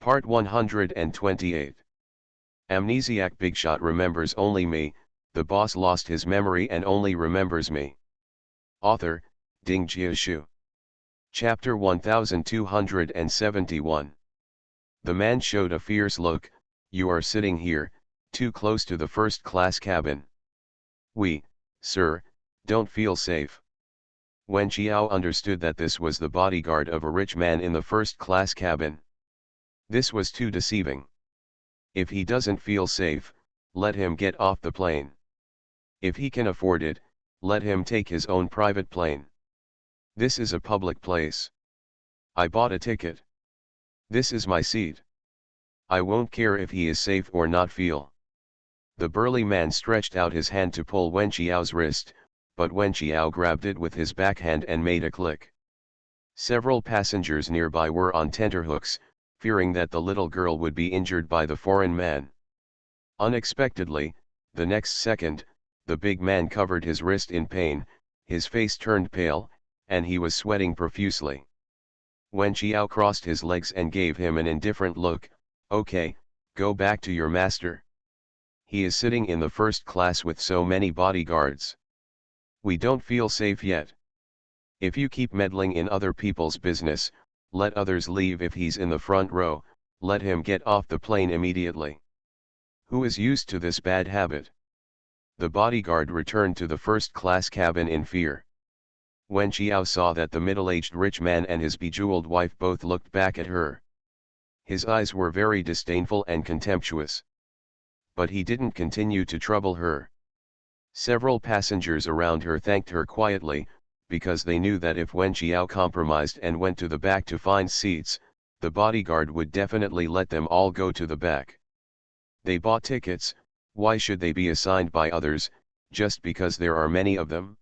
Part 128. Amnesiac Bigshot remembers only me, the boss lost his memory and only remembers me. Author, Ding Jiashu. Chapter 1271. The man showed a fierce look. You are sitting here, too close to the first-class cabin. We, sir, don't feel safe. Wen Qiao understood that this was the bodyguard of a rich man in the first-class cabin. This was too deceiving. If he doesn't feel safe, let him get off the plane. If he can afford it, let him take his own private plane. This is a public place. I bought a ticket. This is my seat. I won't care if he is safe or not feel. The burly man stretched out his hand to pull Wen Qiao's wrist, but Wen Qiao grabbed it with his backhand and made a click. Several passengers nearby were on tenterhooks, fearing that the little girl would be injured by the foreign man. Unexpectedly, the next second, the big man covered his wrist in pain, his face turned pale, and he was sweating profusely. Wen Qiao crossed his legs and gave him an indifferent look. Okay, go back to your master. He is sitting in the first class with so many bodyguards. We don't feel safe yet. If you keep meddling in other people's business, let others leave. If he's in the front row, let him get off the plane immediately. Who is used to this bad habit? The bodyguard returned to the first-class cabin in fear. Wen Qiao saw that the middle-aged rich man and his bejeweled wife both looked back at her. His eyes were very disdainful and contemptuous. But he didn't continue to trouble her. Several passengers around her thanked her quietly, because they knew that if Wen Qiao compromised and went to the back to find seats, the bodyguard would definitely let them all go to the back. They bought tickets. Why should they be assigned by others, just because there are many of them?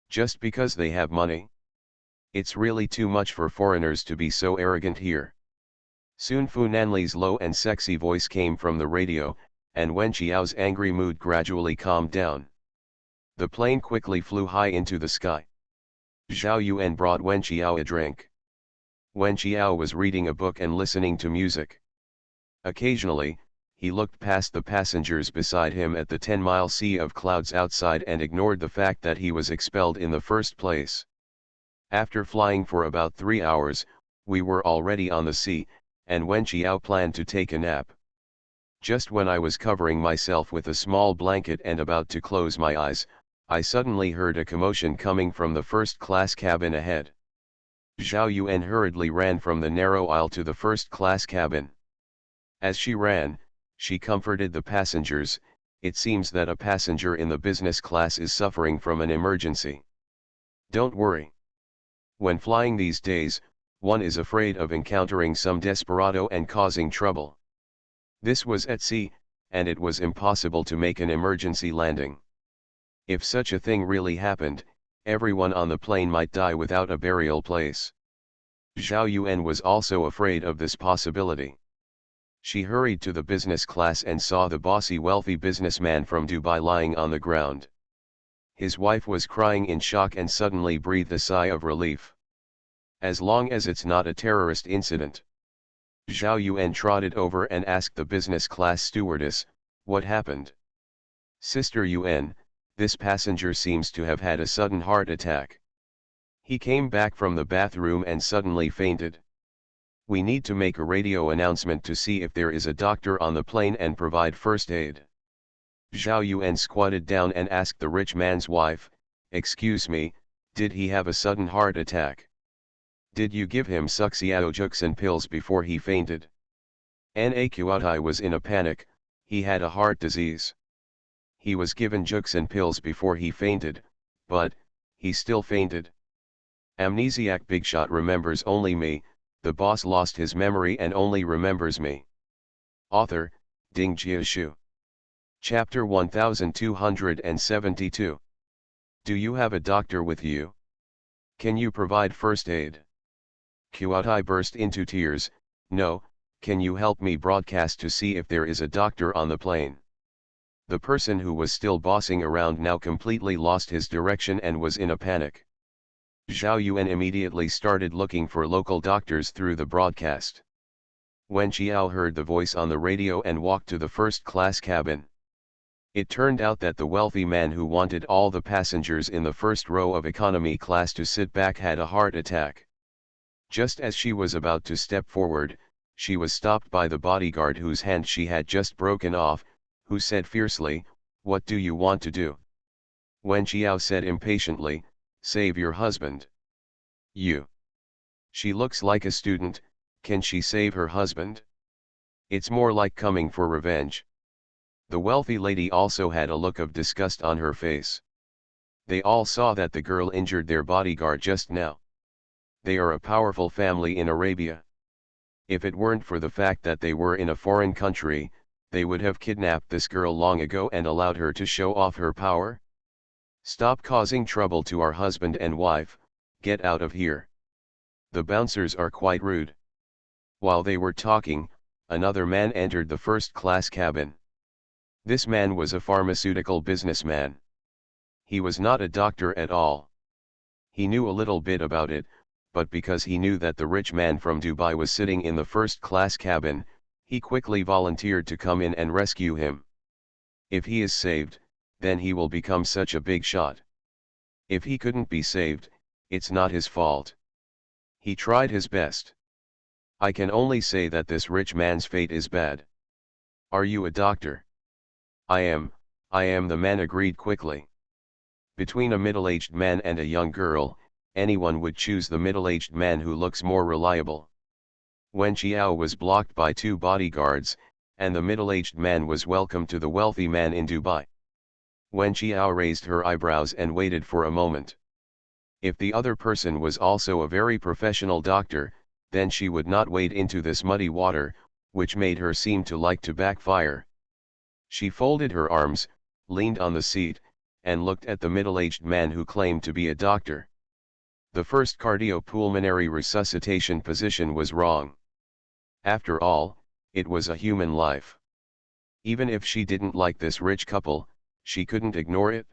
Just because they have money? It's really too much for foreigners to be so arrogant here. Soon Fu Nanli's low and sexy voice came from the radio, and Wen Qiao's angry mood gradually calmed down. The plane quickly flew high into the sky. Zhao Yuan brought Wen Qiao a drink. Wen Qiao was reading a book and listening to music. Occasionally, he looked past the passengers beside him at the 10-mile sea of clouds outside and ignored the fact that he was expelled in the first place. After flying for about 3 hours, we were already on the sea, and Wen Qiao planned to take a nap. Just when I was covering myself with a small blanket and about to close my eyes, I suddenly heard a commotion coming from the first-class cabin ahead. Zhao Yuan hurriedly ran from the narrow aisle to the first-class cabin. As she ran, she comforted the passengers. It seems that a passenger in the business class is suffering from an emergency. Don't worry. When flying these days, one is afraid of encountering some desperado and causing trouble. This was at sea, and it was impossible to make an emergency landing. If such a thing really happened, everyone on the plane might die without a burial place. Zhao Yuan was also afraid of this possibility. She hurried to the business class and saw the bossy wealthy businessman from Dubai lying on the ground. His wife was crying in shock and suddenly breathed a sigh of relief. As long as it's not a terrorist incident. Zhao Yuan trotted over and asked the business class stewardess, what happened? Sister Yuan, this passenger seems to have had a sudden heart attack. He came back from the bathroom and suddenly fainted. We need to make a radio announcement to see if there is a doctor on the plane and provide first aid. Zhao Yuan squatted down and asked the rich man's wife, excuse me, did he have a sudden heart attack? Did you give him suxiaojuxin pills before he fainted? Naquatai was in a panic. He had a heart disease. He was given juxin pills before he fainted, but he still fainted. Amnesiac Bigshot remembers only me, the boss lost his memory and only remembers me. Author, Ding Jiashu. Chapter 1272. Do you have a doctor with you? Can you provide first aid? Qiutai burst into tears. No, can you help me broadcast to see if there is a doctor on the plane? The person who was still bossing around now completely lost his direction and was in a panic. Zhao Yuan immediately started looking for local doctors through the broadcast. Wen Qiao heard the voice on the radio and walked to the first-class cabin. It turned out that the wealthy man who wanted all the passengers in the first row of economy class to sit back had a heart attack. Just as she was about to step forward, she was stopped by the bodyguard whose hand she had just broken off, who said fiercely, "What do you want to do?" Wen Qiao said impatiently, "Save your husband." "You. She looks like a student, can she save her husband? It's more like coming for revenge." The wealthy lady also had a look of disgust on her face. They all saw that the girl injured their bodyguard just now. They are a powerful family in Arabia. If it weren't for the fact that they were in a foreign country, they would have kidnapped this girl long ago and allowed her to show off her power. "Stop causing trouble to our husband and wife, get out of here. The bouncers are quite rude." While they were talking, another man entered the first-class cabin. This man was a pharmaceutical businessman. He was not a doctor at all. He knew a little bit about it, but because he knew that the rich man from Dubai was sitting in the first-class cabin, he quickly volunteered to come in and rescue him. If he is saved, then he will become such a big shot. If he couldn't be saved, it's not his fault. He tried his best. I can only say that this rich man's fate is bad. "Are you a doctor?" I am," the man agreed quickly. Between a middle-aged man and a young girl, anyone would choose the middle-aged man who looks more reliable. Wen Qiao was blocked by two bodyguards, and the middle-aged man was welcomed to the wealthy man in Dubai. Wen Qiao raised her eyebrows and waited for a moment. If the other person was also a very professional doctor, then she would not wade into this muddy water, which made her seem to like to backfire. She folded her arms, leaned on the seat, and looked at the middle-aged man who claimed to be a doctor. The first cardiopulmonary resuscitation position was wrong. After all, it was a human life. Even if she didn't like this rich couple, she couldn't ignore it.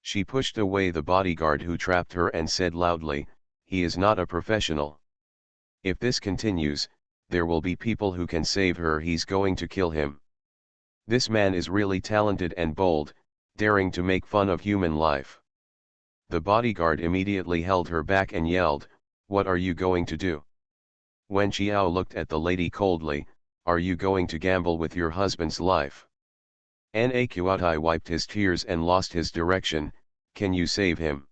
She pushed away the bodyguard who trapped her and said loudly, "He is not a professional. If this continues, there will be people who can save her. He's going to kill him. This man is really talented and bold, daring to make fun of human life." The bodyguard immediately held her back and yelled, "What are you going to do?" Wen Qiao looked at the lady coldly, "Are you going to gamble with your husband's life?" Na Qiao wiped his tears and lost his direction, "Can you save him?"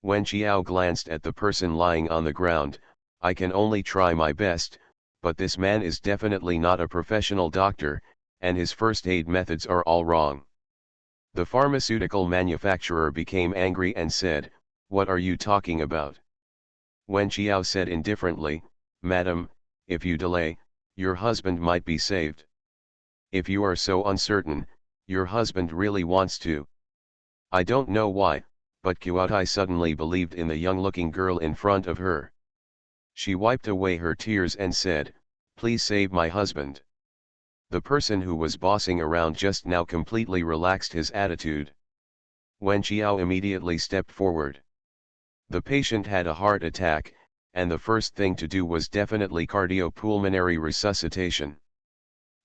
Wen Qiao glanced at the person lying on the ground, "I can only try my best, but this man is definitely not a professional doctor, and his first aid methods are all wrong." The pharmaceutical manufacturer became angry and said, "What are you talking about?" Wen Qiao said indifferently, "Madam, if you delay, your husband might be saved. If you are so uncertain, your husband really wants to." I don't know why, but Qiao suddenly believed in the young-looking girl in front of her. She wiped away her tears and said, "Please save my husband." The person who was bossing around just now completely relaxed his attitude. Wen Qiao immediately stepped forward. The patient had a heart attack, and the first thing to do was definitely cardiopulmonary resuscitation.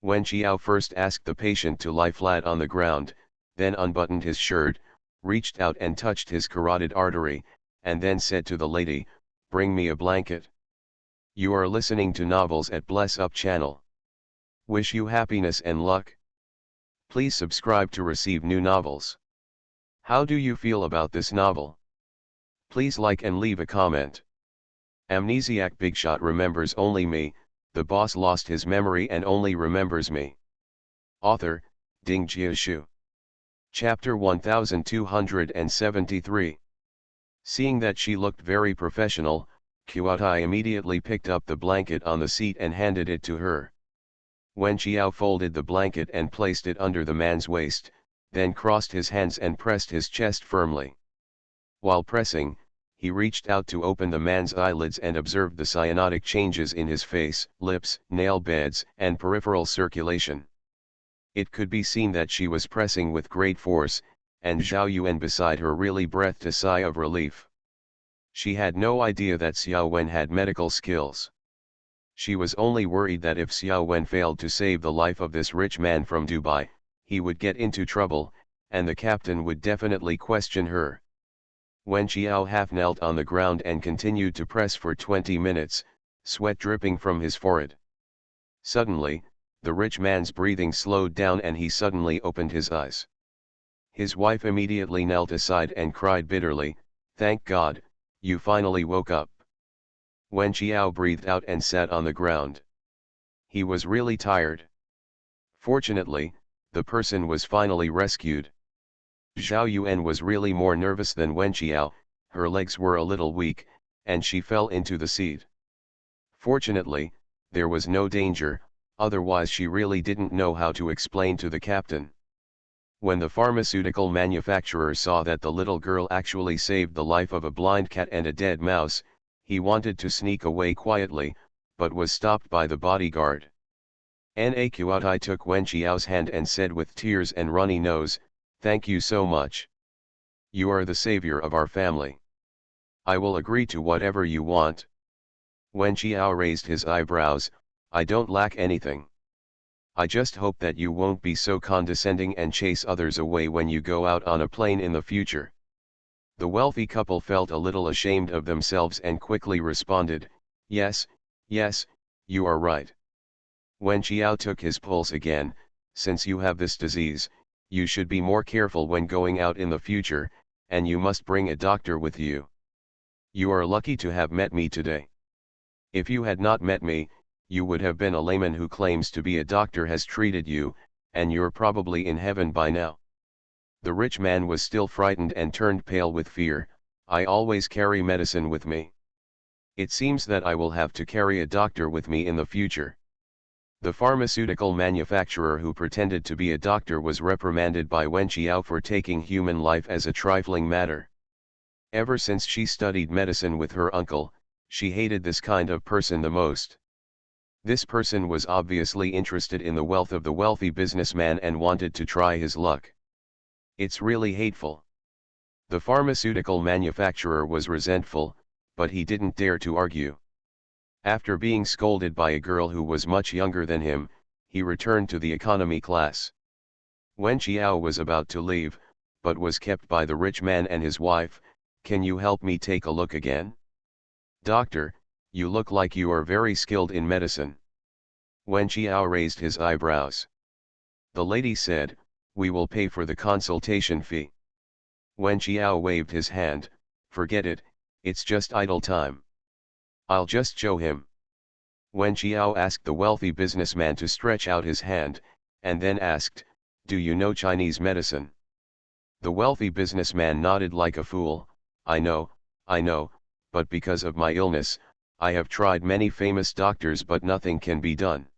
Wen Qiao first asked the patient to lie flat on the ground, then unbuttoned his shirt, reached out and touched his carotid artery, and then said to the lady, "Bring me a blanket." You are listening to Novels at Bless Up channel. Wish you happiness and luck. Please subscribe to receive new novels. How do you feel about this novel? Please like and leave a comment. Amnesiac Bigshot remembers only me, the boss lost his memory and only remembers me. Author, Ding Jiashu. Chapter 1273. Seeing that she looked very professional, Qiao immediately picked up the blanket on the seat and handed it to her. Wen Qiao folded the blanket and placed it under the man's waist, then crossed his hands and pressed his chest firmly. While pressing, he reached out to open the man's eyelids and observed the cyanotic changes in his face, lips, nail beds, and peripheral circulation. It could be seen that she was pressing with great force, and Zhao Yuan beside her really breathed a sigh of relief. She had no idea that Xiao Wen had medical skills. She was only worried that if Xiao Wen failed to save the life of this rich man from Dubai, he would get into trouble, and the captain would definitely question her. Wen Xiao half knelt on the ground and continued to press for 20 minutes, sweat dripping from his forehead. Suddenly, the rich man's breathing slowed down and he suddenly opened his eyes. His wife immediately knelt aside and cried bitterly, "Thank God, you finally woke up." Wen Xiao breathed out and sat on the ground. He was really tired. Fortunately, the person was finally rescued. Zhao Yuan was really more nervous than Wen Xiao, her legs were a little weak, and she fell into the sea. Fortunately, there was no danger, otherwise she really didn't know how to explain to the captain. When the pharmaceutical manufacturer saw that the little girl actually saved the life of a blind cat and a dead mouse, he wanted to sneak away quietly, but was stopped by the bodyguard. Naqi took Wen Xiao's hand and said with tears and runny nose, "Thank you so much. You are the savior of our family. I will agree to whatever you want." Wen Xiao raised his eyebrows, "I don't lack anything. I just hope that you won't be so condescending and chase others away when you go out on a plane in the future." The wealthy couple felt a little ashamed of themselves and quickly responded, "Yes, yes, you are right." Wen Xiao took his pulse again, "Since you have this disease, you should be more careful when going out in the future, and you must bring a doctor with you. You are lucky to have met me today. If you had not met me, you would have been a layman who claims to be a doctor has treated you, and you're probably in heaven by now." The rich man was still frightened and turned pale with fear. "I always carry medicine with me. It seems that I will have to carry a doctor with me in the future." The pharmaceutical manufacturer who pretended to be a doctor was reprimanded by Wen Xiao for taking human life as a trifling matter. Ever since she studied medicine with her uncle, she hated this kind of person the most. This person was obviously interested in the wealth of the wealthy businessman and wanted to try his luck. It's really hateful. The pharmaceutical manufacturer was resentful, but he didn't dare to argue. After being scolded by a girl who was much younger than him, he returned to the economy class. Wen Xiao was about to leave, but was kept by the rich man and his wife. "Can you help me take a look again? Doctor, you look like you are very skilled in medicine." Wen Xiao raised his eyebrows. The lady said, "We will pay for the consultation fee." Wen Xiao waved his hand, "Forget it, it's just idle time. I'll just show him." Wen Xiao asked the wealthy businessman to stretch out his hand, and then asked, "Do you know Chinese medicine?" The wealthy businessman nodded like a fool, I know, but because of my illness, I have tried many famous doctors but nothing can be done.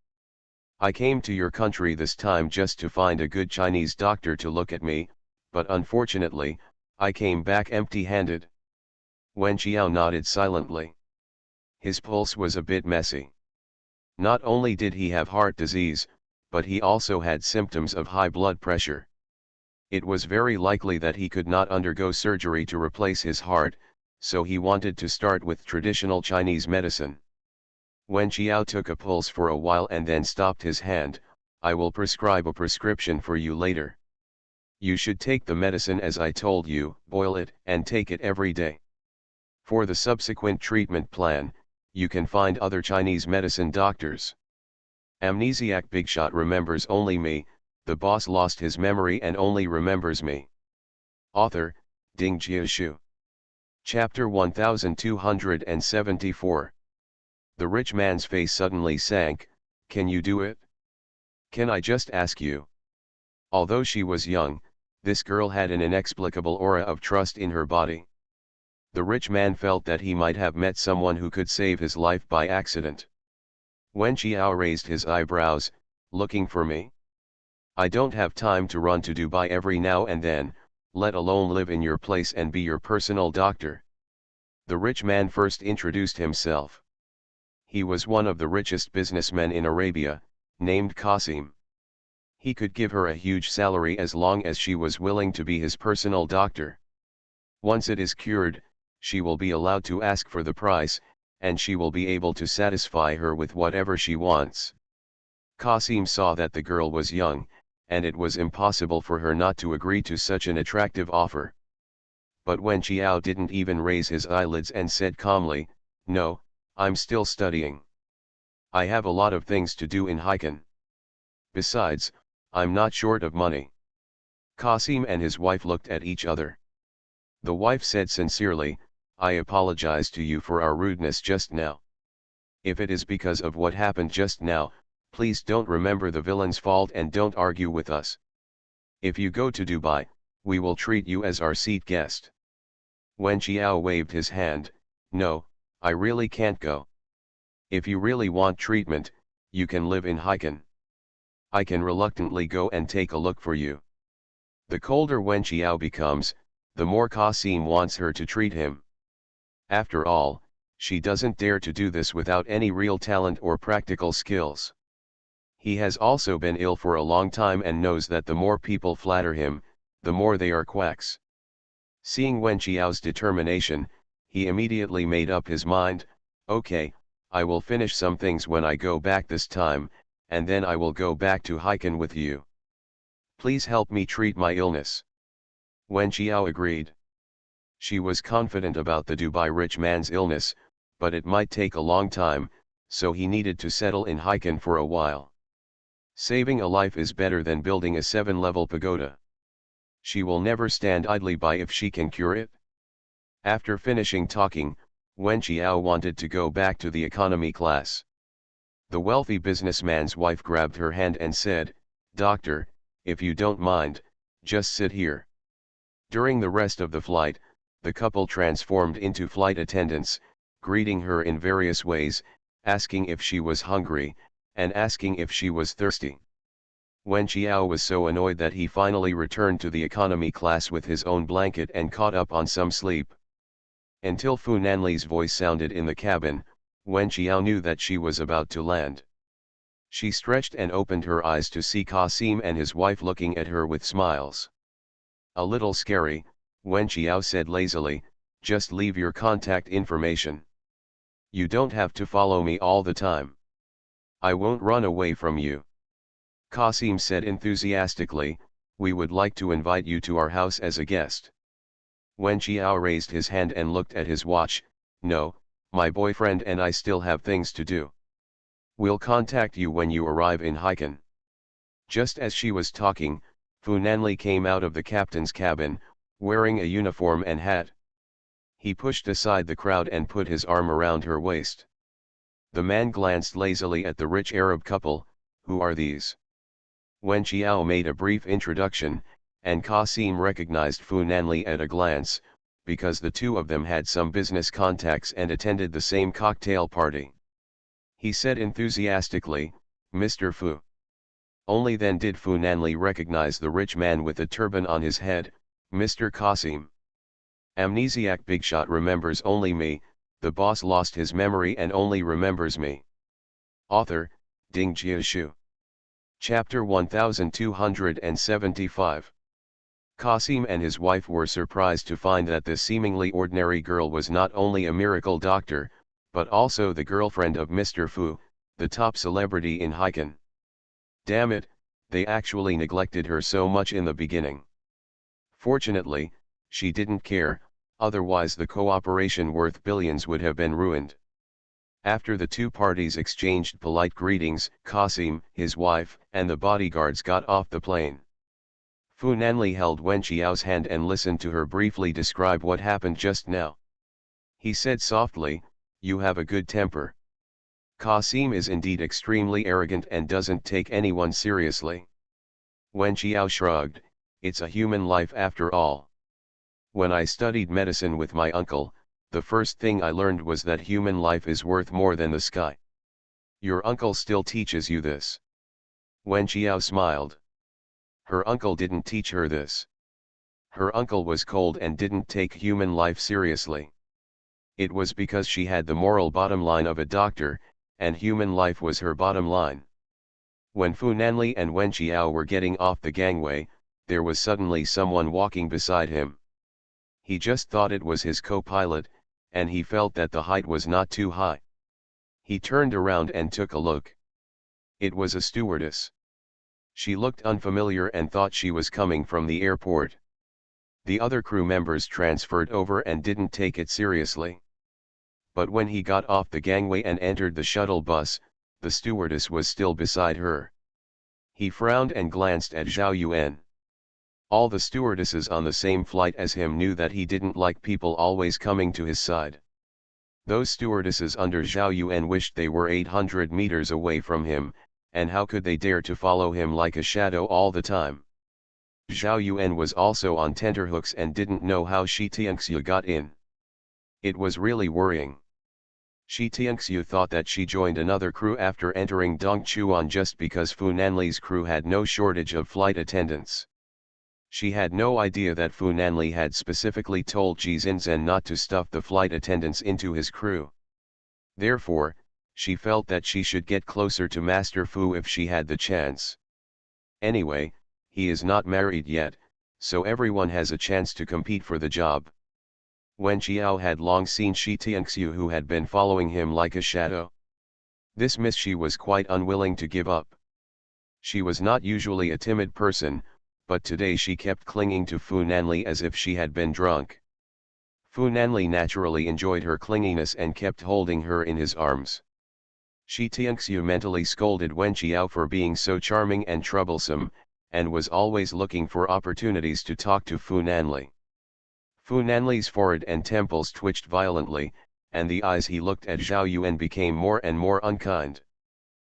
I came to your country this time just to find a good Chinese doctor to look at me, but unfortunately, I came back empty-handed." Wen Xiao nodded silently. His pulse was a bit messy. Not only did he have heart disease, but he also had symptoms of high blood pressure. It was very likely that he could not undergo surgery to replace his heart, so he wanted to start with traditional Chinese medicine. Wen Xiao took a pulse for a while and then stopped his hand. "I will prescribe a prescription for you later. You should take the medicine as I told you, boil it and take it every day. For the subsequent treatment plan, you can find other Chinese medicine doctors. Amnesiac Bigshot remembers only me, the boss lost his memory and only remembers me." Author, Ding Jiashu. Chapter 1274. The rich man's face suddenly sank. "Can you do it? Can I just ask you?" Although she was young, this girl had an inexplicable aura of trust in her body. The rich man felt that he might have met someone who could save his life by accident. Wen Xiao raised his eyebrows, "Looking for me? I don't have time to run to Dubai every now and then, let alone live in your place and be your personal doctor." The rich man first introduced himself. He was one of the richest businessmen in Arabia, named Qasim. He could give her a huge salary as long as she was willing to be his personal doctor. Once it is cured, she will be allowed to ask for the price, and she will be able to satisfy her with whatever she wants. Qasim saw that the girl was young, and it was impossible for her not to agree to such an attractive offer. But Wen Qiao didn't even raise his eyelids and said calmly, "No, I'm still studying. I have a lot of things to do in Hiken. Besides, I'm not short of money." Qasim and his wife looked at each other. The wife said sincerely, "I apologize to you for our rudeness just now. If it is because of what happened just now, please don't remember the villain's fault and don't argue with us. If you go to Dubai, we will treat you as our seat guest." Wen Qiao waved his hand, "No, I really can't go. If you really want treatment, you can live in Hiken. I can reluctantly go and take a look for you." The colder Wen Qiao becomes, the more Qasim wants her to treat him. After all, she doesn't dare to do this without any real talent or practical skills. He has also been ill for a long time and knows that the more people flatter him, the more they are quacks. Seeing Wen Qiao's determination, he immediately made up his mind, "Okay, I will finish some things when I go back this time, and then I will go back to Hiken with you. Please help me treat my illness." Wen Qiao agreed. She was confident about the Dubai rich man's illness, but it might take a long time, so he needed to settle in Hiken for a while. Saving a life is better than building a 7-level pagoda. She will never stand idly by if she can cure it. After finishing talking, Wen Qiao wanted to go back to the economy class. The wealthy businessman's wife grabbed her hand and said, "Doctor, if you don't mind, just sit here." During the rest of the flight, the couple transformed into flight attendants, greeting her in various ways, asking if she was hungry, and asking if she was thirsty. Wen Qiao was so annoyed that he finally returned to the economy class with his own blanket and caught up on some sleep. Until Fu Nanli's voice sounded in the cabin, Wen Qiao knew that she was about to land. She stretched and opened her eyes to see Qasim and his wife looking at her with smiles. A little scary, Wen Qiao said lazily, "Just leave your contact information. You don't have to follow me all the time. I won't run away from you." Qasim said enthusiastically, "We would like to invite you to our house as a guest." Wen Qiao raised his hand and looked at his watch, "No, my boyfriend and I still have things to do. We'll contact you when you arrive in Hiken." Just as she was talking, Fu Nanli came out of the captain's cabin, wearing a uniform and hat. He pushed aside the crowd and put his arm around her waist. The man glanced lazily at the rich Arab couple. "Who are these?" Wen Qiao made a brief introduction, and Qasim recognized Fu Nanli at a glance, because the two of them had some business contacts and attended the same cocktail party. He said enthusiastically, "Mr. Fu." Only then did Fu Nanli recognize the rich man with the turban on his head, "Mr. Qasim. Amnesiac Bigshot remembers only me, the boss lost his memory and only remembers me." Author, Ding Jiashu. Chapter 1275. Qasim and his wife were surprised to find that this seemingly ordinary girl was not only a miracle doctor, but also the girlfriend of Mr. Fu, the top celebrity in Hiken. Damn it, they actually neglected her so much in the beginning. Fortunately, she didn't care, otherwise the cooperation worth billions would have been ruined. After the two parties exchanged polite greetings, Qasim, his wife, and the bodyguards got off the plane. Fu Nanli held Wen Qiao's hand and listened to her briefly describe what happened just now. He said softly, "You have a good temper. Qasim is indeed extremely arrogant and doesn't take anyone seriously." Wen Qiao shrugged, "It's a human life after all. When I studied medicine with my uncle, the first thing I learned was that human life is worth more than the sky. Your uncle still teaches you this?" Wen Qiao smiled. Her uncle didn't teach her this. Her uncle was cold and didn't take human life seriously. It was because she had the moral bottom line of a doctor, and human life was her bottom line. When Fu Nanli and Wen Qiao were getting off the gangway, there was suddenly someone walking beside him. He just thought it was his co-pilot, and he felt that the height was not too high. He turned around and took a look. It was a stewardess. She looked unfamiliar and thought she was coming from the airport. The other crew members transferred over and didn't take it seriously. But when he got off the gangway and entered the shuttle bus, the stewardess was still beside her. He frowned and glanced at Zhao Yuan. All the stewardesses on the same flight as him knew that he didn't like people always coming to his side. Those stewardesses under Zhao Yuan wished they were 800 meters away from him, and how could they dare to follow him like a shadow all the time? Zhao Yuan was also on tenterhooks and didn't know how Shi Tianxiu got in. It was really worrying. Shi Tianxiu thought that she joined another crew after entering Dongchuan just because Fu Nanli's crew had no shortage of flight attendants. She had no idea that Fu Nanli had specifically told Ji Xinzhen not to stuff the flight attendants into his crew. Therefore, she felt that she should get closer to Master Fu if she had the chance. Anyway, he is not married yet, so everyone has a chance to compete for the job. Wen Qiao had long seen Shi Tianxiu who had been following him like a shadow. This miss she was quite unwilling to give up. She was not usually a timid person, but today she kept clinging to Fu Nanli as if she had been drunk. Fu Nanli naturally enjoyed her clinginess and kept holding her in his arms. Shi Tianxiu mentally scolded Wen Qiao for being so charming and troublesome, and was always looking for opportunities to talk to Fu Nanli. Fu Nanli's forehead and temples twitched violently, and the eyes he looked at Zhao Yuan became more and more unkind.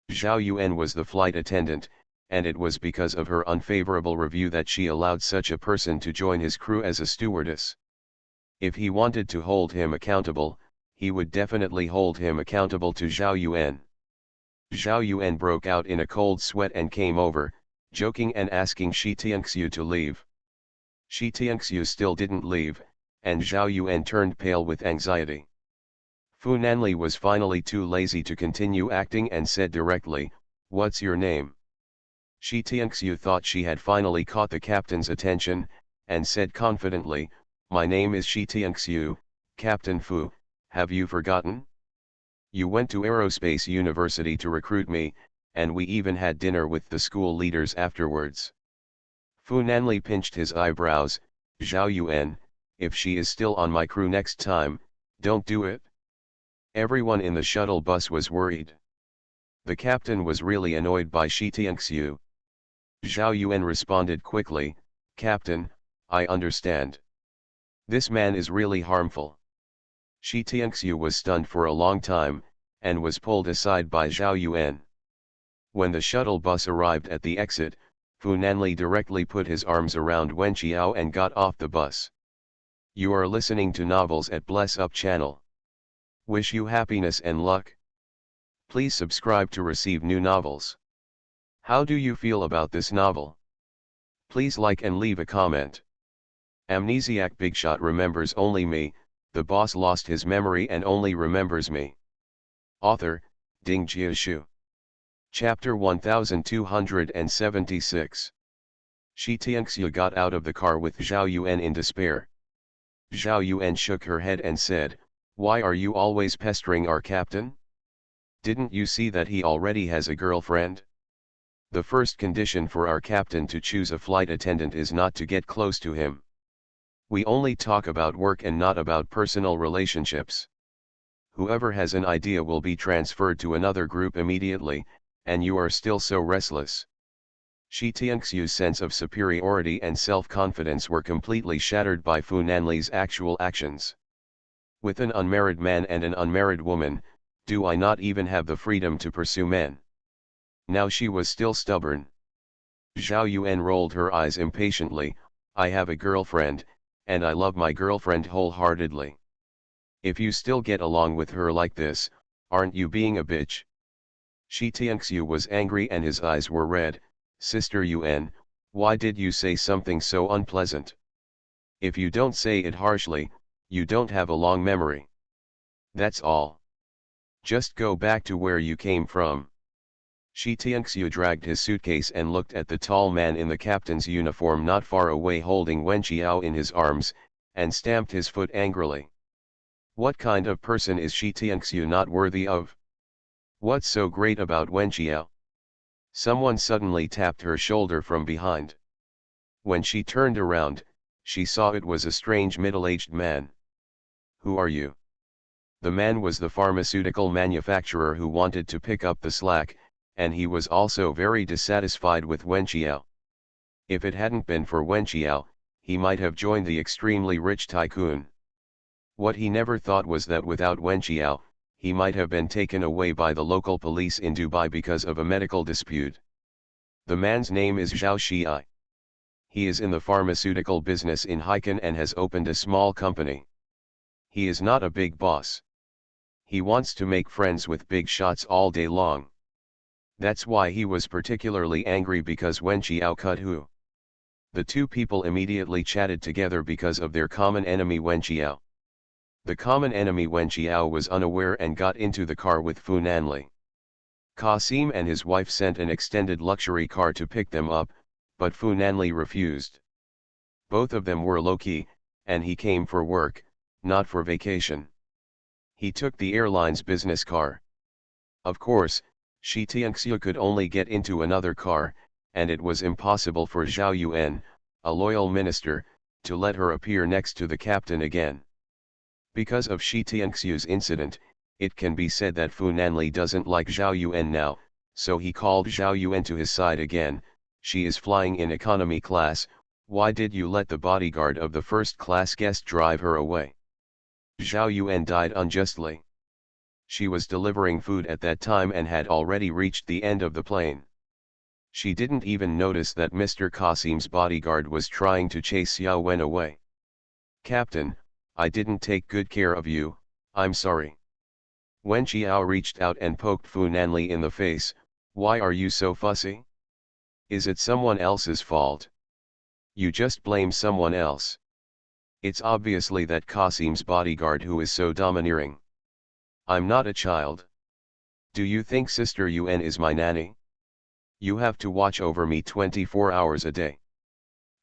Zhao Yuan was the flight attendant, and it was because of her unfavorable review that she allowed such a person to join his crew as a stewardess. If he wanted to hold him accountable, he would definitely hold him accountable to Zhao Yuan. Zhao Yuan broke out in a cold sweat and came over, joking and asking Shi Tianxiu to leave. Shi Tianxiu still didn't leave, and Zhao Yuan turned pale with anxiety. Fu Nanli was finally too lazy to continue acting and said directly, "What's your name?" Shi Tianxiu thought she had finally caught the captain's attention, and said confidently, "My name is Shi Tianxiu, Captain Fu, have you forgotten? You went to Aerospace University to recruit me, and we even had dinner with the school leaders afterwards." Fu Nanli pinched his eyebrows. "Zhao Yuan, if she is still on my crew next time, don't do it." Everyone in the shuttle bus was worried. The captain was really annoyed by Shi Tianxiu. Zhao Yuan responded quickly, "Captain, I understand. This man is really harmful." Shi Tianxiu was stunned for a long time, and was pulled aside by Zhao Yuan. When the shuttle bus arrived at the exit, Fu Nanli directly put his arms around Wen Qiao and got off the bus. You are listening to Novels at Bless Up channel. Wish you happiness and luck. Please subscribe to receive new novels. How do you feel about this novel? Please like and leave a comment. Amnesiac Bigshot remembers only me, the boss lost his memory and only remembers me. Author, Ding Jiashu. Chapter 1276. Shi Tianxiu got out of the car with Zhao Yuan in despair. Zhao Yuan shook her head and said, "Why are you always pestering our captain? Didn't you see that he already has a girlfriend? The first condition for our captain to choose a flight attendant is not to get close to him. We only talk about work and not about personal relationships. Whoever has an idea will be transferred to another group immediately, and you are still so restless." Shi Tianxiu's sense of superiority and self-confidence were completely shattered by Fu Nanli's actual actions. With an unmarried man and an unmarried woman, do I not even have the freedom to pursue men? Now she was still stubborn. Zhao Yuan rolled her eyes impatiently. "I have a girlfriend, and I love my girlfriend wholeheartedly. If you still get along with her like this, aren't you being a bitch?" Shi Tianxiu was angry and his eyes were red. "Sister Yuan, why did you say something so unpleasant? If you don't say it harshly, you don't have a long memory. That's all. Just go back to where you came from." Shi Tianxiu dragged his suitcase and looked at the tall man in the captain's uniform not far away holding Wen Qiao in his arms, and stamped his foot angrily. What kind of person is Shi Tianxiu not worthy of? What's so great about Wen Qiao? Someone suddenly tapped her shoulder from behind. When she turned around, she saw it was a strange middle-aged man. Who are you? The man was the pharmaceutical manufacturer who wanted to pick up the slack, and he was also very dissatisfied with Wen Qiao. If it hadn't been for Wen Qiao, he might have joined the extremely rich tycoon. What he never thought was that without Wen Qiao, he might have been taken away by the local police in Dubai because of a medical dispute. The man's name is Zhao Xi. He is in the pharmaceutical business in Haikan and has opened a small company. He is not a big boss. He wants to make friends with big shots all day long. That's why he was particularly angry because Wen Qiao cut Hu. The two people immediately chatted together because of their common enemy Wen Qiao. The common enemy Wen Qiao was unaware and got into the car with Fu Nanli. Qasim and his wife sent an extended luxury car to pick them up, but Fu Nanli refused. Both of them were low-key, and he came for work, not for vacation. He took the airline's business car. Of course, Shi Tianxiu could only get into another car, and it was impossible for Zhao Yuan, a loyal minister, to let her appear next to the captain again. Because of Shi Tianxiu's incident, it can be said that Fu Nanli doesn't like Zhao Yuan now, so he called Zhao Yuan to his side again. She is flying in economy class, why did you let the bodyguard of the first-class guest drive her away? Zhao Yuan died unjustly. She was delivering food at that time and had already reached the end of the plane. She didn't even notice that Mr. Qasim's bodyguard was trying to chase Xiao Wen away. Captain, I didn't take good care of you, I'm sorry. Wen Qiao reached out and poked Fu Nanli in the face. Why are you so fussy? Is it someone else's fault? You just blame someone else. It's obviously that Qasim's bodyguard who is so domineering. I'm not a child. Do you think Sister Yuan is my nanny? You have to watch over me 24 hours a day.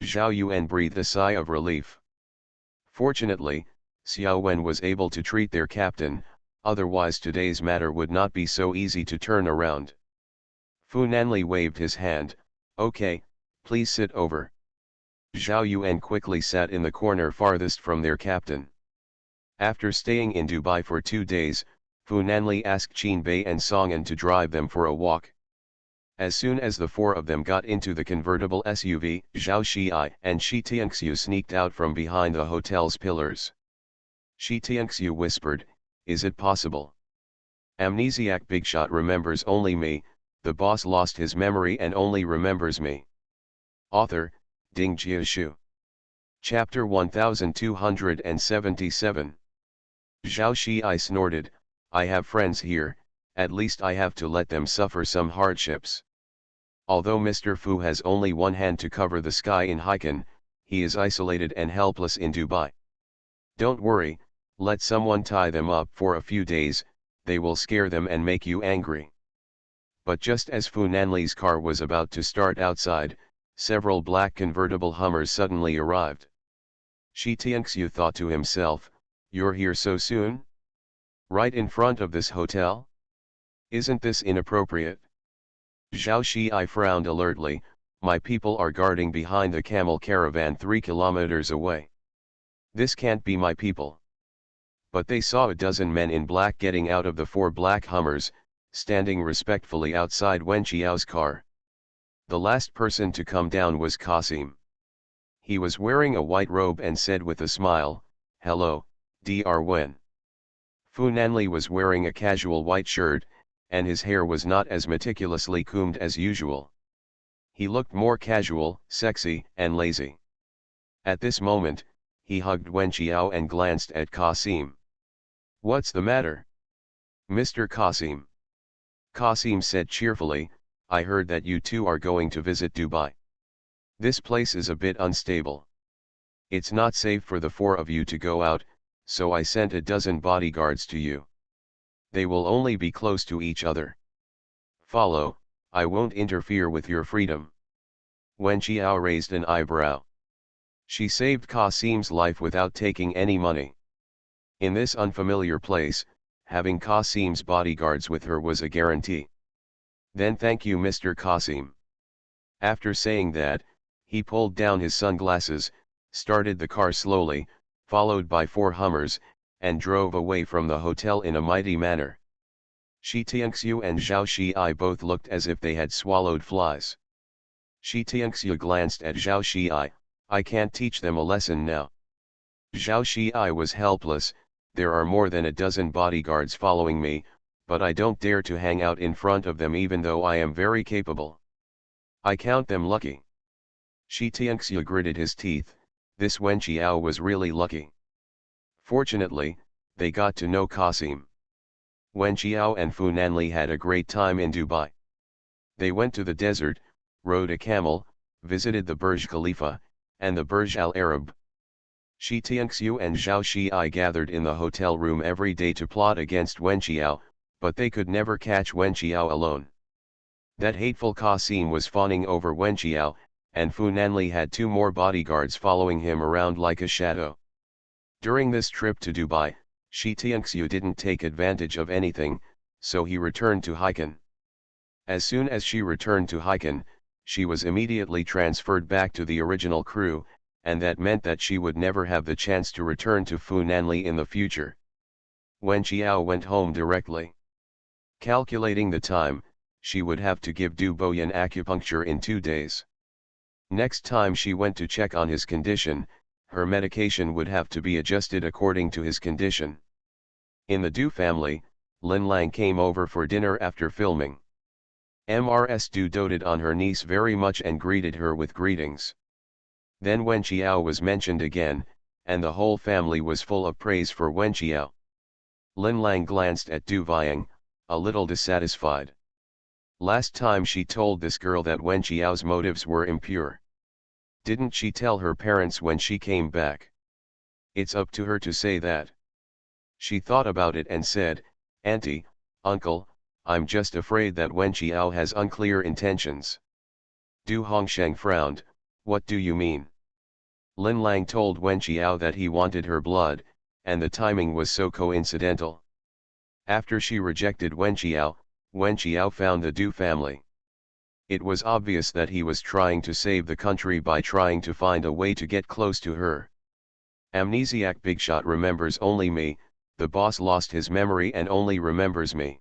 Zhao Yuan breathed a sigh of relief. Fortunately, Xiao Wen was able to treat their captain, otherwise today's matter would not be so easy to turn around. Fu Nanli waved his hand. Okay, please sit over. Zhao Yuan quickly sat in the corner farthest from their captain. After staying in Dubai for 2 days, Fu Nanli asked Qin Bei and Songan to drive them for a walk. As soon as the four of them got into the convertible SUV, Zhao Xi and Shi Tianxiu sneaked out from behind the hotel's pillars. Shi Tianxiu whispered, "Is it possible? Amnesiac Bigshot remembers only me, the boss lost his memory and only remembers me." Author, Ding Jiashu. Chapter 1277. Zhao Xi snorted, "I have friends here, at least I have to let them suffer some hardships. Although Mr. Fu has only one hand to cover the sky in Haikan, he is isolated and helpless in Dubai. Don't worry, let someone tie them up for a few days, they will scare them and make you angry." But just as Fu Nanli's car was about to start outside, several black convertible Hummers suddenly arrived. Shi Tianxiu thought to himself, "You're here so soon? Right in front of this hotel? Isn't this inappropriate?" Zhao Xi frowned alertly. "My people are guarding behind the camel caravan 3 kilometers away. This can't be my people." But they saw a dozen men in black getting out of the 4 black Hummers, standing respectfully outside Wen Qiao's car. The last person to come down was Qasim. He was wearing a white robe and said with a smile, "Hello, Dr. Wen." Fu Nanli was wearing a casual white shirt, and his hair was not as meticulously combed as usual. He looked more casual, sexy, and lazy. At this moment, he hugged Wen Qiao and glanced at Qasim. "What's the matter, Mr. Qasim?" Qasim said cheerfully, "I heard that you two are going to visit Dubai. This place is a bit unstable. It's not safe for the 4 of you to go out, so I sent a dozen bodyguards to you. They will only be close to each other. Follow, I won't interfere with your freedom." Wen Qiao raised an eyebrow. She saved Qasim's life without taking any money. In this unfamiliar place, having Qasim's bodyguards with her was a guarantee. Then thank you Mr. Qasim. After saying that, he pulled down his sunglasses, started the car slowly, followed by 4 Hummers, and drove away from the hotel in a mighty manner. Shi Tianxiu and Zhao Xi both looked as if they had swallowed flies. Shi Tianxiu glanced at Zhao Xi, I can't teach them a lesson now. Zhao Xi was helpless, there are more than a dozen bodyguards following me, but I don't dare to hang out in front of them even though I am very capable. I count them lucky. Shi Tianxiu gritted his teeth, this Wen Qiao was really lucky. Fortunately, they got to know Qasim. Wen Qiao and Fu Nanli had a great time in Dubai. They went to the desert, rode a camel, visited the Burj Khalifa, and the Burj Al Arab. Shi Tianxiu and Zhao Xi gathered in the hotel room every day to plot against Wen Qiao, but they could never catch Wen Qiao alone. That hateful Qasim was fawning over Wen Qiao, and Fu Nanli had 2 more bodyguards following him around like a shadow. During this trip to Dubai, Shi Tianxiu didn't take advantage of anything, so he returned to Haikan. As soon as she returned to Haikan, she was immediately transferred back to the original crew, and that meant that she would never have the chance to return to Fu Nanli in the future. Wen Qiao went home directly. Calculating the time, she would have to give Du Boyan acupuncture in 2 days. Next time she went to check on his condition, her medication would have to be adjusted according to his condition. In the Du family, Lin Lang came over for dinner after filming. Mrs. Du doted on her niece very much and greeted her with greetings. Then Wen Qiao was mentioned again, and the whole family was full of praise for Wen Qiao. Lin Lang glanced at Du Viang, a little dissatisfied. Last time she told this girl that Wen Qiao's motives were impure. Didn't she tell her parents when she came back? It's up to her to say that. She thought about it and said, Auntie, Uncle, I'm just afraid that Wen Qiao has unclear intentions. Du Hongsheng frowned, what do you mean? Lin Lang told Wen Qiao that he wanted her blood, and the timing was so coincidental. After she rejected Wen Qiao found the Du family. It was obvious that he was trying to save the country by trying to find a way to get close to her. Amnesiac Bigshot remembers only me, the boss lost his memory and only remembers me.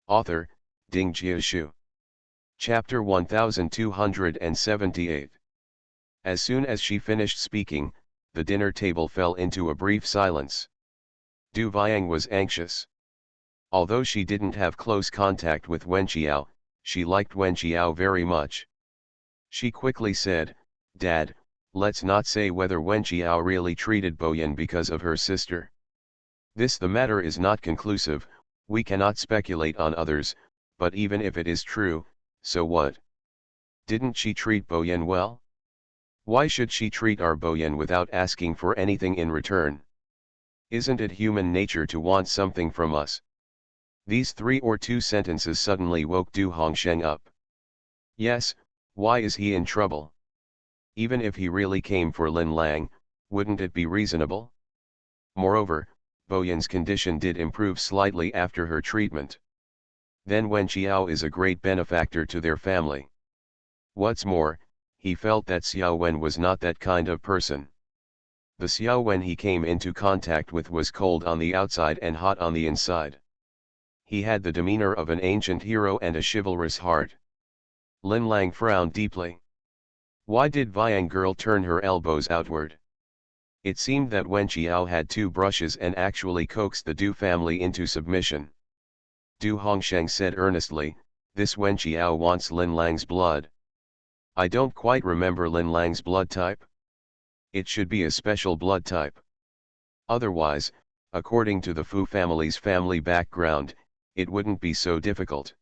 Author, Ding Jiashu. Chapter 1278. As soon as she finished speaking, the dinner table fell into a brief silence. Du Viang was anxious. Although she didn't have close contact with Wen Qiao, she liked Wen Qiao very much. She quickly said, Dad, let's not say whether Wen Qiao really treated Boyan because of her sister. The matter is not conclusive, we cannot speculate on others, but even if it is true, so what? Didn't she treat Boyan well? Why should she treat our Boyan without asking for anything in return? Isn't it human nature to want something from us? These 3 or 2 sentences suddenly woke Du Hongsheng up. Yes, why is he in trouble? Even if he really came for Lin Lang, wouldn't it be reasonable? Moreover, Boyan's condition did improve slightly after her treatment. Then Wen Qiao is a great benefactor to their family. What's more, he felt that Xiao Wen was not that kind of person. The Xiao Wen he came into contact with was cold on the outside and hot on the inside. He had the demeanor of an ancient hero and a chivalrous heart. Lin Lang frowned deeply. Why did Viang girl turn her elbows outward? It seemed that Wen Qiao had 2 brushes and actually coaxed the Du family into submission. Du Hongsheng said earnestly, this Wen Qiao wants Lin Lang's blood. I don't quite remember Lin Lang's blood type. It should be a special blood type. Otherwise, according to the Fu family's family background, it wouldn't be so difficult.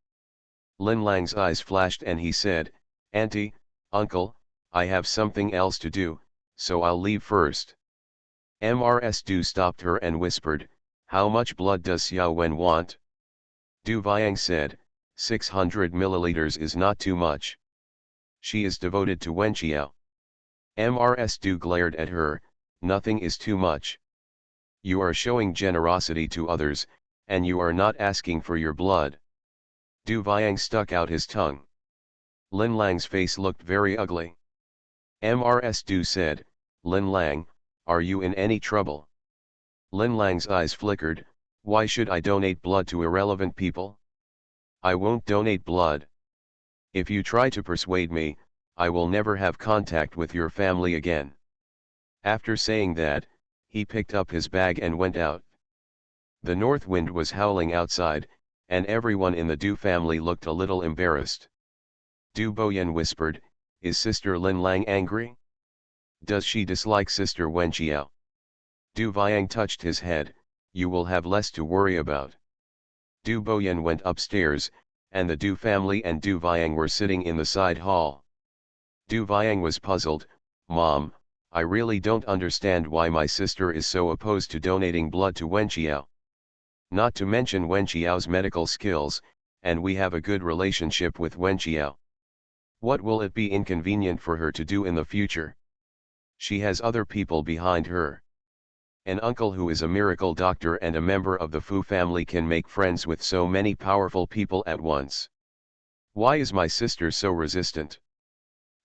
Lin Lang's eyes flashed and he said, Auntie, Uncle, I have something else to do, so I'll leave first. Mrs. Du stopped her and whispered, how much blood does Xiao Wen want? Du Viang said, 600 milliliters is not too much. She is devoted to Wen Qiao. Mrs. Du glared at her, nothing is too much. You are showing generosity to others, and you are not asking for your blood. Du Viang stuck out his tongue. Lin Lang's face looked very ugly. Mrs. Du said, Lin Lang, are you in any trouble? Lin Lang's eyes flickered. Why should I donate blood to irrelevant people? I won't donate blood. If you try to persuade me, I will never have contact with your family again. After saying that, he picked up his bag and went out. The north wind was howling outside, and everyone in the Du family looked a little embarrassed. Du Boyan whispered, Is Sister Lin Lang angry? Does she dislike Sister Wen Qiao? Du Viang touched his head. You will have less to worry about. Du Boyan went upstairs, and the Du family and Du Viang were sitting in the side hall. Du Viang was puzzled. Mom, I really don't understand why my sister is so opposed to donating blood to Wen Qiao. Not to mention Wen Qiao's medical skills, and we have a good relationship with Wen Qiao. What will it be inconvenient for her to do in the future? She has other people behind her. An uncle who is a miracle doctor and a member of the Fu family can make friends with so many powerful people at once. Why is my sister so resistant?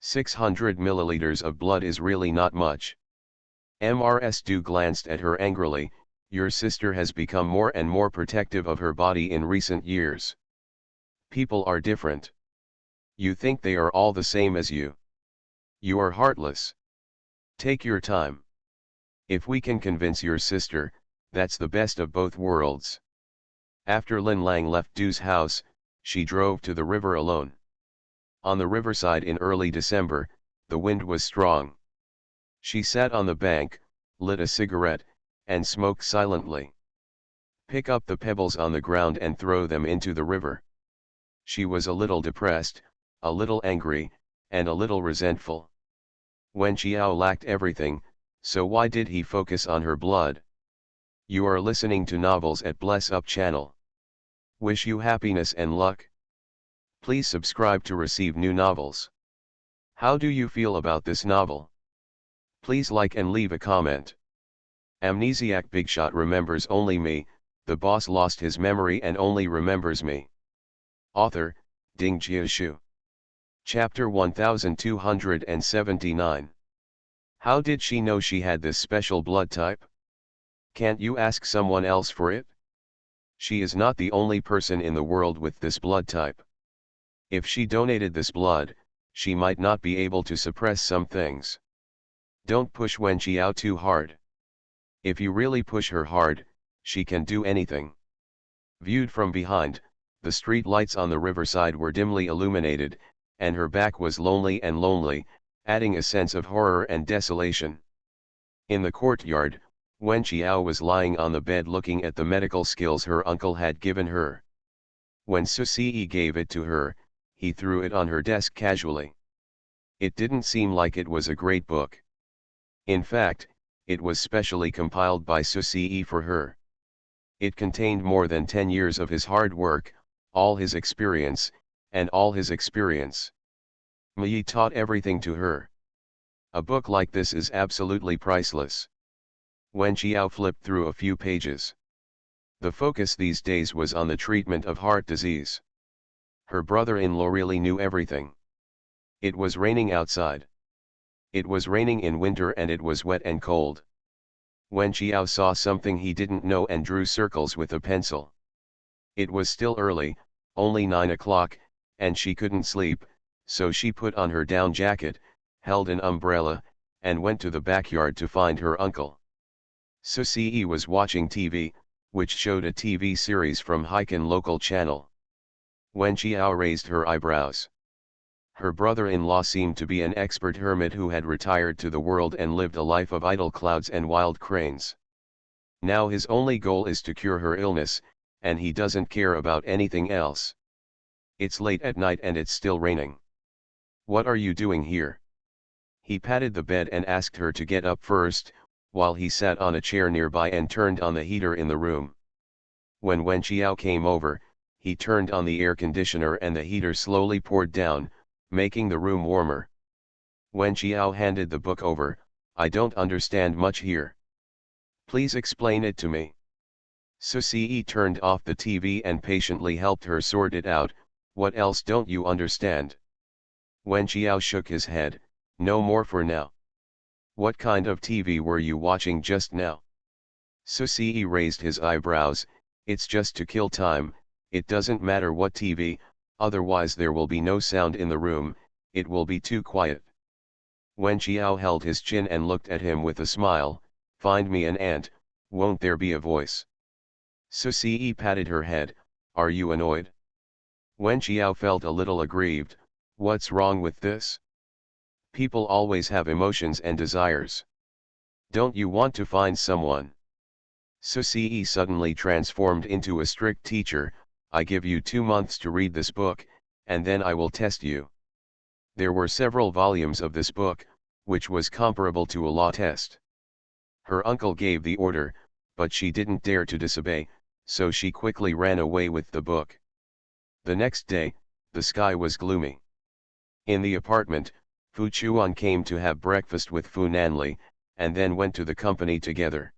600 milliliters of blood is really not much. Mrs. Du glanced at her angrily. Your sister has become more and more protective of her body in recent years. People are different. You think they are all the same as you. You are heartless. Take your time. If we can convince your sister, that's the best of both worlds. After Lin Lang left Du's house, she drove to the river alone. On the riverside in early December, the wind was strong. She sat on the bank, lit a cigarette, and smoked silently. Pick up the pebbles on the ground and throw them into the river. She was a little depressed, a little angry, and a little resentful. Wen Qiao lacked everything, so why did he focus on her blood? You are listening to novels at Bless Up channel. Wish you happiness and luck. Please subscribe to receive new novels. How do you feel about this novel? Please like and leave a comment. Amnesiac Bigshot remembers only me, the boss lost his memory and only remembers me. Author, Ding Jiashu. Chapter 1279. How did she know she had this special blood type? Can't you ask someone else for it? She is not the only person in the world with this blood type. If she donated this blood, she might not be able to suppress some things. Don't push Wen Qiao too hard. If you really push her hard, she can do anything. Viewed from behind, the street lights on the riverside were dimly illuminated, and her back was lonely and lonely, adding a sense of horror and desolation. In the courtyard, Wen Qiao was lying on the bed looking at the medical skills her uncle had given her. When Susi gave it to her, he threw it on her desk casually. It didn't seem like it was a great book. In fact, it was specially compiled by Susi for her. It contained more than 10 years of his hard work, all his experience, and all his experience. Yi taught everything to her. A book like this is absolutely priceless. Wen Qiao flipped through a few pages. The focus these days was on the treatment of heart disease. Her brother-in-law really knew everything. It was raining outside. It was raining in winter and it was wet and cold. Wen Qiao saw something he didn't know and drew circles with a pencil. It was still early, only 9 o'clock, and she couldn't sleep, so she put on her down jacket, held an umbrella, and went to the backyard to find her uncle. Susi was watching TV, which showed a TV series from Hiken local channel. Wen Qiao raised her eyebrows. Her brother-in-law seemed to be an expert hermit who had retired to the world and lived a life of idle clouds and wild cranes. Now his only goal is to cure her illness, and he doesn't care about anything else. It's late at night and it's still raining. What are you doing here? He patted the bed and asked her to get up first, while he sat on a chair nearby and turned on the heater in the room. When Wen Qiao came over, he turned on the air conditioner and the heater slowly poured down, making the room warmer. Wen Qiao handed the book over. I don't understand much here. Please explain it to me. So Ce turned off the TV and patiently helped her sort it out. What else don't you understand? Wen Qiao shook his head. No more for now. What kind of TV were you watching just now? So Ce raised his eyebrows. It's just to kill time. It doesn't matter what TV, otherwise there will be no sound in the room, it will be too quiet. Wen Qiao held his chin and looked at him with a smile. Find me an ant, won't there be a voice? So Ce patted her head. Are you annoyed? Wen Qiao felt a little aggrieved. What's wrong with this? People always have emotions and desires. Don't you want to find someone? So Ce suddenly transformed into a strict teacher. I give you 2 months to read this book, and then I will test you. There were several volumes of this book, which was comparable to a law test. Her uncle gave the order, but she didn't dare to disobey, so she quickly ran away with the book. The next day, the sky was gloomy. In the apartment, Fu Chuan came to have breakfast with Fu Nanli, and then went to the company together.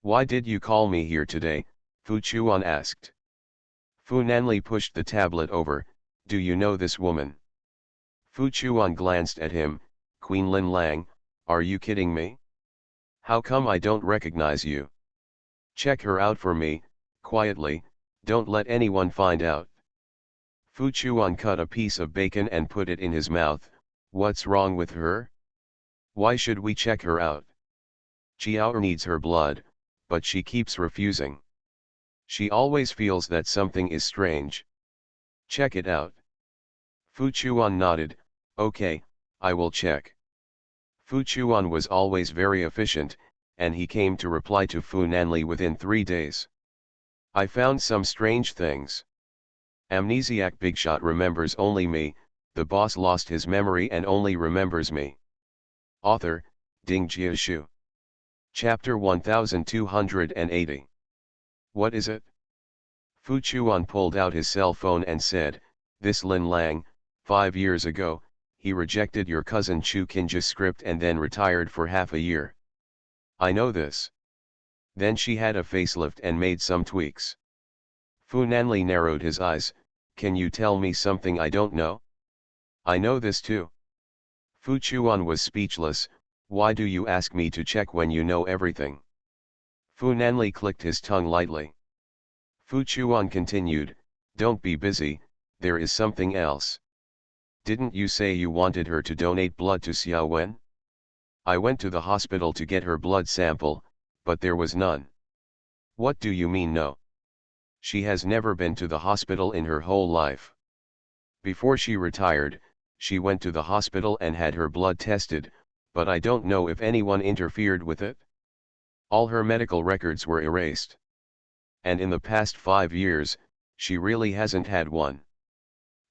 Why did you call me here today? Fu Chuan asked. Fu Nanli pushed the tablet over. Do you know this woman? Fu Chuan glanced at him. Queen Lin Lang, are you kidding me? How come I don't recognize you? Check her out for me, quietly, don't let anyone find out. Fu Chuan cut a piece of bacon and put it in his mouth. What's wrong with her? Why should we check her out? Qiao needs her blood, but she keeps refusing. She always feels that something is strange. Check it out. Fu Chuan nodded. Okay, I will check. Fu Chuan was always very efficient, and he came to reply to Fu Nanli within 3 days. I found some strange things. Amnesiac Bigshot remembers only me, the boss lost his memory and only remembers me. Author, Ding Jiashu. Chapter 1280. What is it? Fu Chuan pulled out his cell phone and said, this Lin Lang, 5 years ago, he rejected your cousin Chu Qinja's script and then retired for half a year. I know this. Then she had a facelift and made some tweaks. Fu Nanli narrowed his eyes. Can you tell me something I don't know? I know this too. Fu Chuan was speechless. Why do you ask me to check when you know everything? Fu Nanli clicked his tongue lightly. Fu Chuan continued, don't be busy, there is something else. Didn't you say you wanted her to donate blood to Xiao Wen? I went to the hospital to get her blood sample, but there was none. What do you mean no? She has never been to the hospital in her whole life. Before she retired, she went to the hospital and had her blood tested, but I don't know if anyone interfered with it. All her medical records were erased. And in the past 5 years, she really hasn't had one.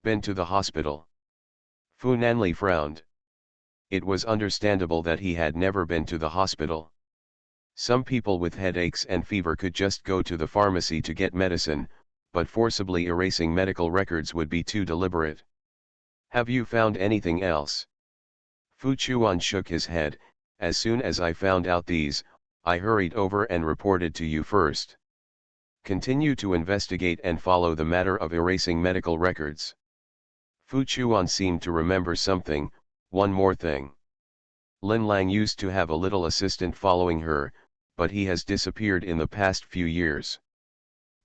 Been to the hospital. Fu Nanli frowned. It was understandable that he had never been to the hospital. Some people with headaches and fever could just go to the pharmacy to get medicine, but forcibly erasing medical records would be too deliberate. Have you found anything else? Fu Chuan shook his head. As soon as I found out these, I hurried over and reported to you first. Continue to investigate and follow the matter of erasing medical records. Fu Chuan seemed to remember something. One more thing. Lin Lang used to have a little assistant following her, but he has disappeared in the past few years.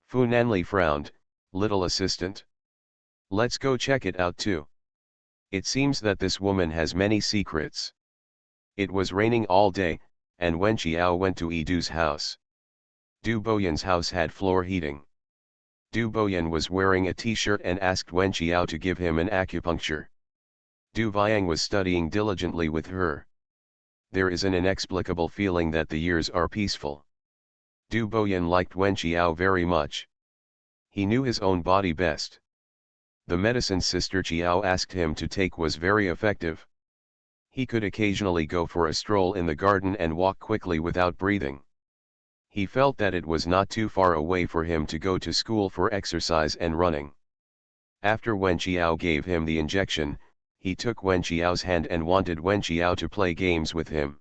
Fu Nanli frowned. Little assistant? Let's go check it out too. It seems that this woman has many secrets. It was raining all day, and Wen Qiao went to Yidu's house. Du Boyan's house had floor heating. Du Boyan was wearing a t-shirt and asked Wen Qiao to give him an acupuncture. Du Viang was studying diligently with her. There is an inexplicable feeling that the years are peaceful. Du Boyan liked Wen Qiao very much. He knew his own body best. The medicine Sister Qiao asked him to take was very effective. He could occasionally go for a stroll in the garden and walk quickly without breathing. He felt that it was not too far away for him to go to school for exercise and running. After Wen Qiao gave him the injection, he took Wen Qiao's hand and wanted Wen Qiao to play games with him.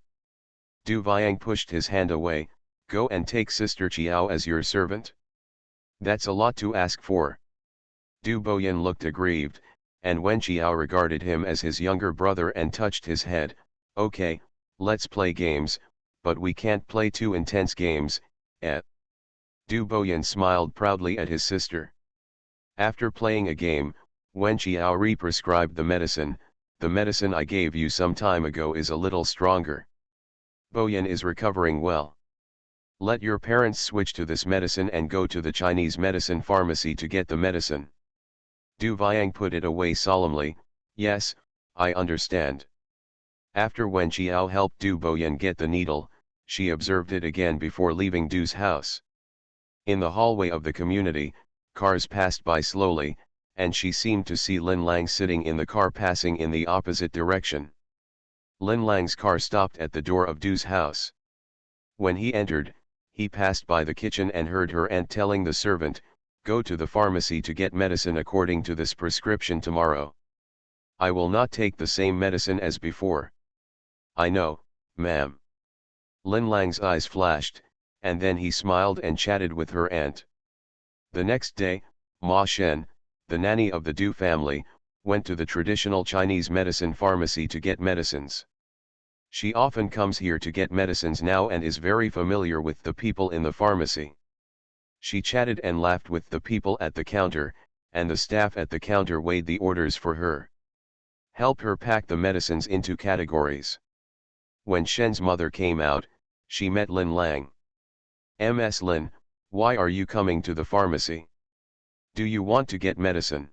Du Viang pushed his hand away. Go and take Sister Chiao as your servant? That's a lot to ask for. Du Boyan looked aggrieved, and Wen Qiao regarded him as his younger brother and touched his head. Okay, let's play games, but we can't play too intense games, eh? Du Boyan smiled proudly at his sister. After playing a game, Wen Qiao re-prescribed the medicine. The medicine I gave you some time ago is a little stronger. Boyan is recovering well. Let your parents switch to this medicine and go to the Chinese medicine pharmacy to get the medicine. Du Viang put it away solemnly. Yes, I understand. After Wen Qiao helped Du Boyan get the needle, she observed it again before leaving Du's house. In the hallway of the community, cars passed by slowly, and she seemed to see Lin Lang sitting in the car passing in the opposite direction. Lin Lang's car stopped at the door of Du's house. When he entered, he passed by the kitchen and heard her aunt telling the servant, "Go to the pharmacy to get medicine according to this prescription tomorrow. I will not take the same medicine as before." "I know, ma'am." Lin Lang's eyes flashed, and then he smiled and chatted with her aunt. The next day, Ma Shen, the nanny of the Du family, went to the traditional Chinese medicine pharmacy to get medicines. She often comes here to get medicines now and is very familiar with the people in the pharmacy. She chatted and laughed with the people at the counter, and the staff at the counter weighed the orders for her. Help her pack the medicines into categories. When Shen's mother came out, she met Lin Lang. "Ms. Lin, why are you coming to the pharmacy? Do you want to get medicine?"